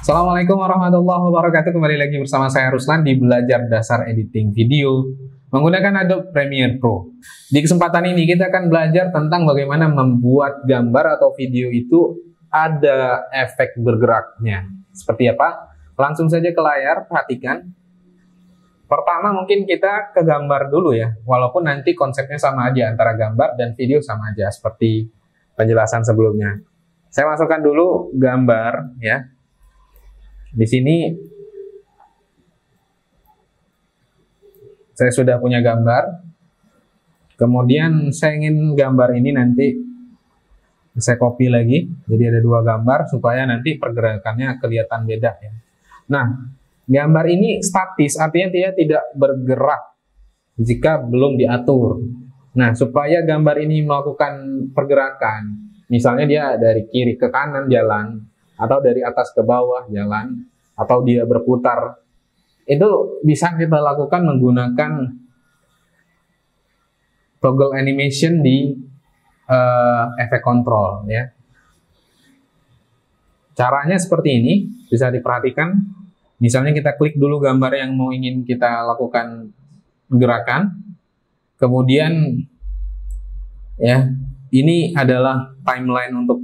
Assalamualaikum warahmatullahi wabarakatuh. Kembali lagi bersama saya Ruslan di Belajar Dasar Editing Video menggunakan Adobe Premiere Pro. Di kesempatan ini kita akan belajar tentang bagaimana membuat gambar atau video itu ada efek bergeraknya. Seperti apa? Langsung saja ke layar, perhatikan. Pertama mungkin kita ke gambar dulu ya, walaupun nanti konsepnya sama aja, antara gambar dan video sama aja seperti penjelasan sebelumnya. Saya masukkan dulu gambar ya. Di sini saya sudah punya gambar. Kemudian saya ingin gambar ini nanti saya copy lagi. Jadi ada dua gambar supaya nanti pergerakannya kelihatan beda ya. Nah, gambar ini statis, artinya dia tidak bergerak jika belum diatur. Nah, supaya gambar ini melakukan pergerakan, misalnya dia dari kiri ke kanan jalan, atau dari atas ke bawah jalan, atau dia berputar, itu bisa kita lakukan menggunakan toggle animation di efek control ya. Caranya seperti ini, bisa diperhatikan. Misalnya kita klik dulu gambar yang mau ingin kita lakukan gerakan, kemudian ya ini adalah timeline untuk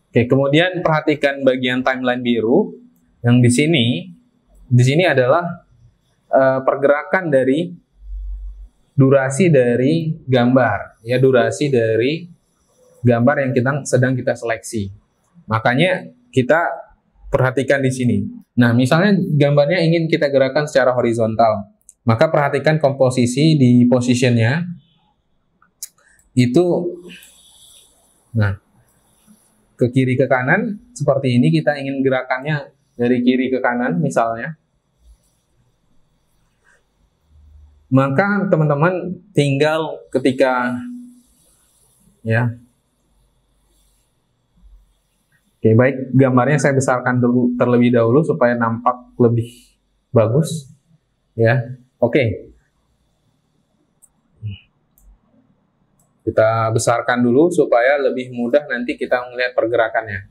Oke, kemudian perhatikan bagian timeline biru yang di sini. Di sini adalah pergerakan dari durasi dari gambar, ya durasi dari gambar yang sedang kita seleksi. Makanya kita perhatikan di sini. Nah, misalnya gambarnya ingin kita gerakan secara horizontal, maka perhatikan komposisi di positionnya itu. Nah, ke kiri ke kanan seperti ini, kita ingin gerakannya dari kiri ke kanan misalnya, maka teman-teman tinggal ketika ya oke, baik, gambarnya saya besarkan dulu terlebih dahulu supaya nampak lebih bagus ya. Oke, kita besarkan dulu supaya lebih mudah nanti kita melihat pergerakannya.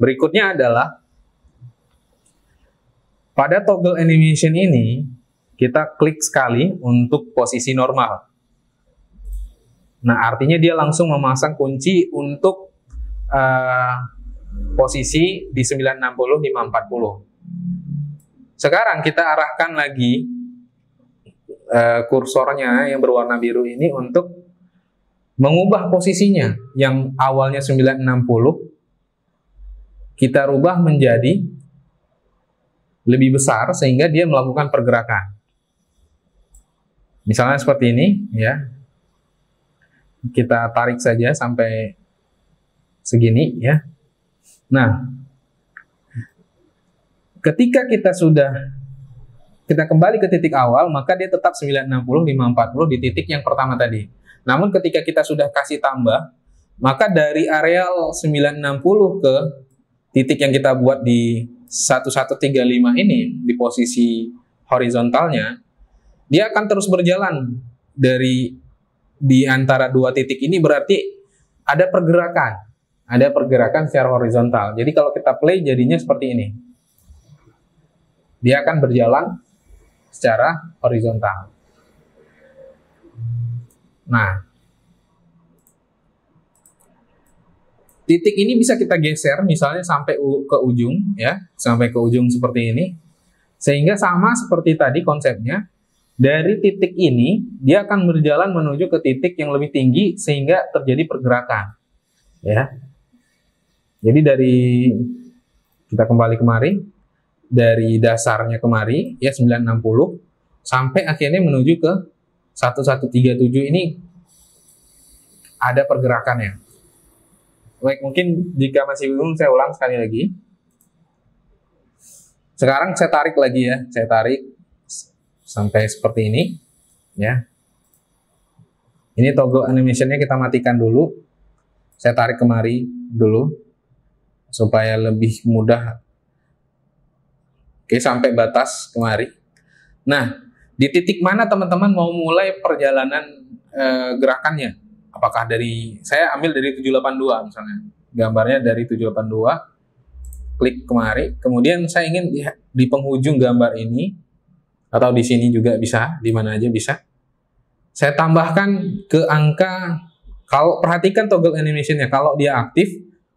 Berikutnya adalah pada toggle animation ini kita klik sekali untuk posisi normal. Nah, artinya dia langsung memasang kunci untuk posisi di 960-540. Sekarang kita arahkan lagi kursornya yang berwarna biru ini untuk mengubah posisinya yang awalnya 960 kita rubah menjadi lebih besar sehingga dia melakukan pergerakan. Misalnya seperti ini ya. Kita tarik saja sampai segini ya. Nah, ketika kita kembali ke titik awal, maka dia tetap 960-540 di titik yang pertama tadi. Namun ketika kita sudah kasih tambah, maka dari areal 960 ke titik yang kita buat di 1135 ini, di posisi horizontalnya, dia akan terus berjalan di antara dua titik ini, berarti ada pergerakan secara horizontal. Jadi kalau kita play jadinya seperti ini. Dia akan berjalan secara horizontal. Nah, titik ini bisa kita geser misalnya sampai ke ujung ya, sampai ke ujung seperti ini. Sehingga sama seperti tadi konsepnya, dari titik ini dia akan berjalan menuju ke titik yang lebih tinggi sehingga terjadi pergerakan. Ya. Jadi kita kembali kemari, dari dasarnya kemari ya 960 sampai akhirnya menuju ke 1137 ini ada pergerakannya. Baik, mungkin jika masih bingung saya ulang sekali lagi. Sekarang saya tarik lagi ya, saya tarik sampai seperti ini ya. Ini toggle animationnya kita matikan dulu. Saya tarik kemari dulu supaya lebih mudah. Oke, sampai batas kemari. Nah, di titik mana teman-teman mau mulai perjalanan gerakannya? apakah saya ambil dari 782 misalnya, gambarnya dari 782, klik kemari, kemudian saya ingin di penghujung gambar ini, atau di sini juga bisa, di mana aja bisa, saya tambahkan ke angka. Kalau perhatikan toggle animation-nya, kalau dia aktif,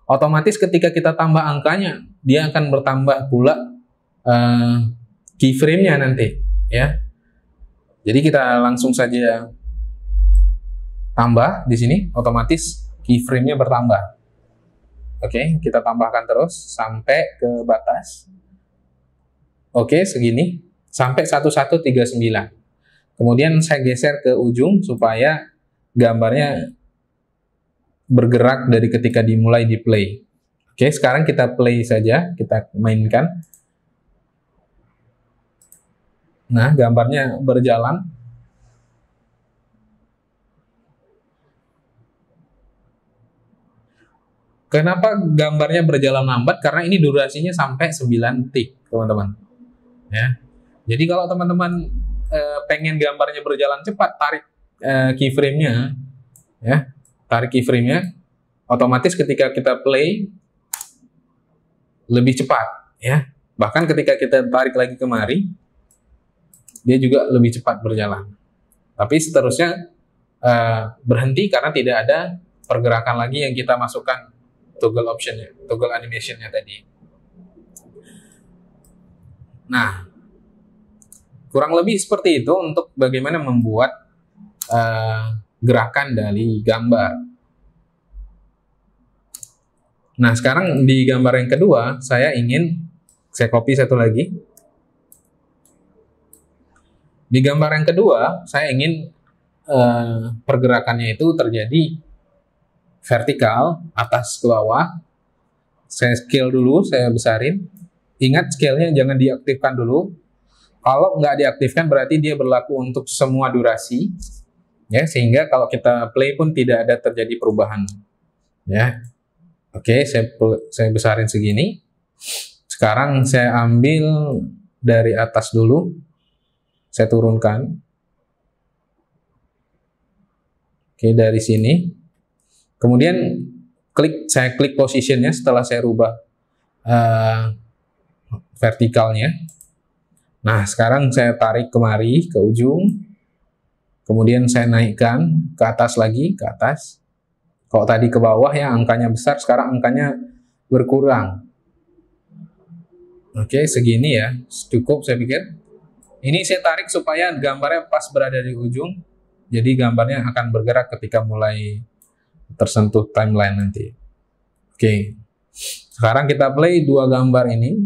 otomatis ketika kita tambah angkanya, dia akan bertambah pula keyframe-nya nanti, ya. Jadi kita langsung saja tambah di sini, otomatis keyframe-nya bertambah. Oke, kita tambahkan terus sampai ke batas. Oke, segini sampai 1139. Kemudian saya geser ke ujung supaya gambarnya bergerak dari ketika dimulai di play. Oke, sekarang kita play saja, kita mainkan. Nah, gambarnya berjalan. Kenapa gambarnya berjalan lambat? Karena ini durasinya sampai 9 detik, teman-teman. Ya. Jadi kalau teman-teman pengen gambarnya berjalan cepat, tarik keyframe-nya, ya, tarik keyframe-nya, otomatis ketika kita play lebih cepat, ya. Bahkan ketika kita tarik lagi kemari, dia juga lebih cepat berjalan. Tapi seterusnya berhenti karena tidak ada pergerakan lagi yang kita masukkan toggle option-nya, toggle animation-nya tadi. Nah, kurang lebih seperti itu untuk bagaimana membuat gerakan dari gambar. Nah, sekarang di gambar yang kedua, saya copy satu lagi. Di gambar yang kedua, saya ingin pergerakannya itu terjadi vertikal, atas ke bawah. Saya scale dulu, saya besarin. Ingat, scale-nya jangan diaktifkan dulu. Kalau nggak diaktifkan berarti dia berlaku untuk semua durasi, ya, sehingga kalau kita play pun tidak ada terjadi perubahan, ya. Oke, saya besarin segini. Sekarang saya ambil dari atas dulu, saya turunkan. Oke, dari sini. Kemudian saya klik positionnya setelah saya rubah vertikalnya. Nah, sekarang saya tarik kemari ke ujung, kemudian saya naikkan ke atas lagi, ke atas. Kalau tadi ke bawah ya angkanya besar, sekarang angkanya berkurang. Oke, segini ya, cukup saya pikir. Ini saya tarik supaya gambarnya pas berada di ujung, jadi gambarnya akan bergerak ketika mulai tersentuh timeline nanti. Oke, sekarang kita play dua gambar ini.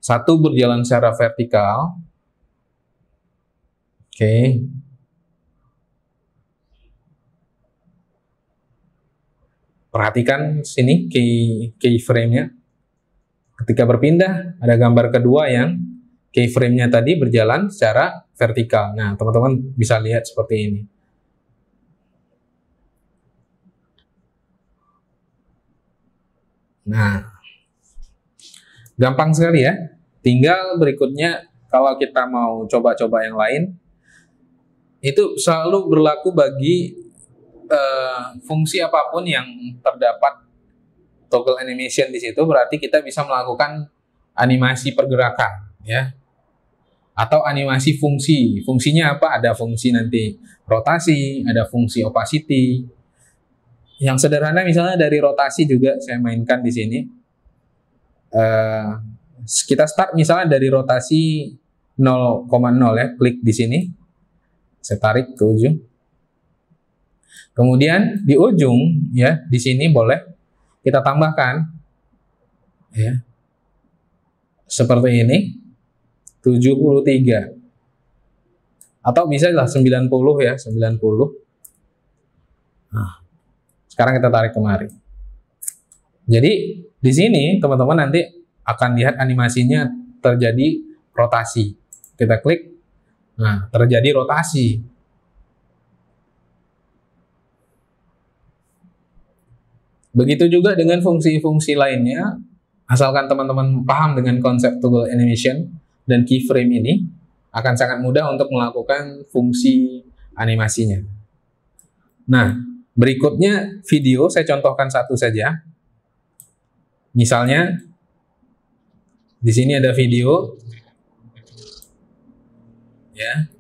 Satu berjalan secara vertikal. Oke. Perhatikan sini keyframe-nya. Ketika berpindah, ada gambar kedua yang keyframe-nya tadi berjalan secara vertikal. Nah, teman-teman bisa lihat seperti ini. Nah, gampang sekali ya. Tinggal berikutnya kalau kita mau coba-coba yang lain, itu selalu berlaku bagi fungsi apapun yang terdapat toggle animation di situ, berarti kita bisa melakukan animasi pergerakan, ya, atau animasi fungsi. Fungsinya apa? Ada fungsi nanti rotasi, ada fungsi opacity. Yang sederhana misalnya dari rotasi juga saya mainkan di sini. Kita start misalnya dari rotasi 0,0 ya, klik di sini, saya tarik ke ujung. Kemudian di ujung ya, di sini boleh kita tambahkan ya. Seperti ini 73. Atau bisa lah 90 ya, 90. Nah, sekarang kita tarik kemari. Jadi di sini teman-teman nanti akan lihat animasinya terjadi rotasi. Kita klik, nah terjadi rotasi. Begitu juga dengan fungsi-fungsi lainnya, asalkan teman-teman paham dengan konsep toggle animation dan keyframe ini, akan sangat mudah untuk melakukan fungsi animasinya. Nah, berikutnya video, saya contohkan satu saja. Misalnya, di sini ada video, ya.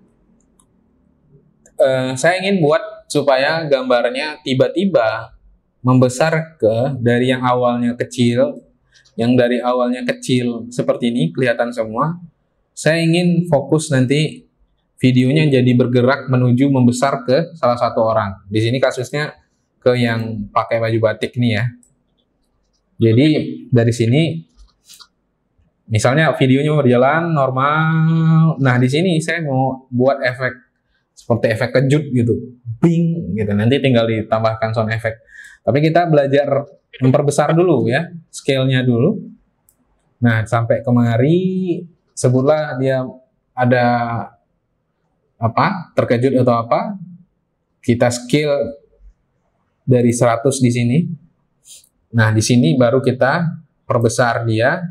Saya ingin buat supaya gambarnya tiba-tiba membesar dari yang awalnya kecil, seperti ini, kelihatan semua. Saya ingin fokus nanti videonya jadi bergerak menuju membesar ke salah satu orang. Di sini kasusnya ke yang pakai baju batik nih ya. Jadi dari sini misalnya videonya berjalan normal. Nah, di sini saya mau buat efek seperti efek kejut gitu. Bing gitu. Nanti tinggal ditambahkan sound effect. Tapi kita belajar memperbesar dulu ya, scale-nya dulu. Nah, sampai kemari sebutlah dia ada apa? Terkejut atau apa? Kita scale dari 100 di sini. Nah, di sini baru kita perbesar dia.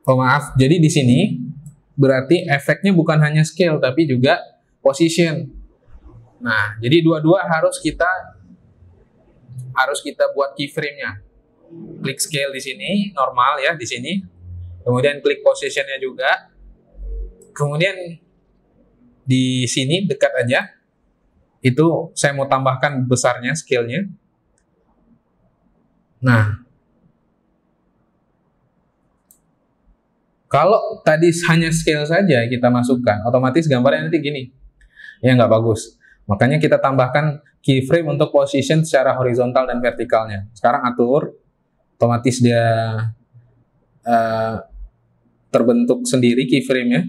Oh maaf, jadi di sini berarti efeknya bukan hanya scale tapi juga position. Nah, jadi dua-dua harus kita buat keyframe-nya. Klik scale di sini normal ya di sini. Kemudian klik position-nya juga. Kemudian di sini dekat aja. Itu saya mau tambahkan besarnya scale-nya. Nah, kalau tadi hanya scale saja kita masukkan, otomatis gambarnya nanti gini. Ya nggak bagus. Makanya kita tambahkan keyframe untuk position secara horizontal dan vertikalnya. Sekarang atur, otomatis dia terbentuk sendiri keyframe-nya.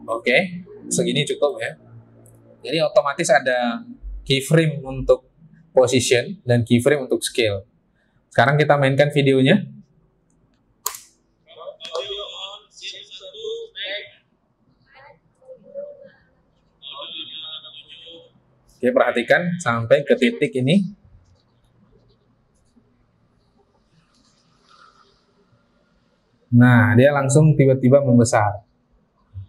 Oke, segini cukup ya. Jadi otomatis ada keyframe untuk position dan keyframe untuk scale. Sekarang kita mainkan videonya. Oke, perhatikan sampai ke titik ini. Nah, dia langsung tiba-tiba membesar.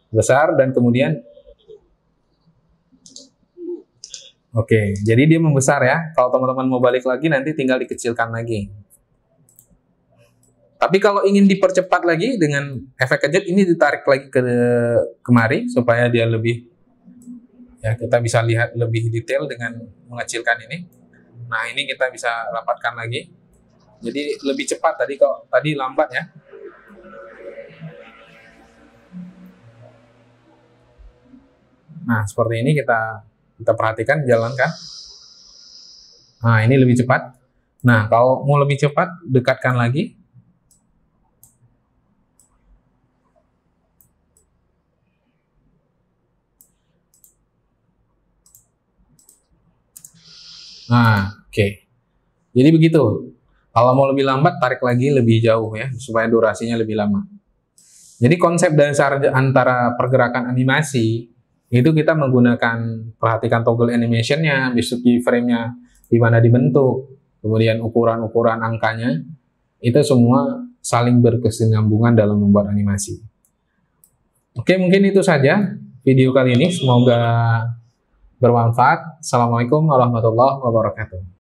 Besar dan kemudian oke, jadi dia membesar ya. Kalau teman-teman mau balik lagi nanti tinggal dikecilkan lagi. Tapi kalau ingin dipercepat lagi dengan efek kejut ini ditarik lagi ke kemari supaya dia lebih ya kita bisa lihat lebih detail dengan mengecilkan ini. Nah, ini kita bisa rapatkan lagi. Jadi lebih cepat tadi lambat ya. Nah, seperti ini kita perhatikan, jalankan. Nah, ini lebih cepat. Nah, kalau mau lebih cepat, dekatkan lagi. Nah, oke. Jadi begitu. Kalau mau lebih lambat, tarik lagi lebih jauh ya, supaya durasinya lebih lama. Jadi konsep dasar antara pergerakan animasi itu kita menggunakan perhatikan toggle animation-nya, besok keyframe-nya di mana dibentuk, kemudian ukuran-ukuran angkanya, itu semua saling berkesinambungan dalam membuat animasi. Oke, mungkin itu saja video kali ini, semoga bermanfaat. Assalamualaikum warahmatullahi wabarakatuh.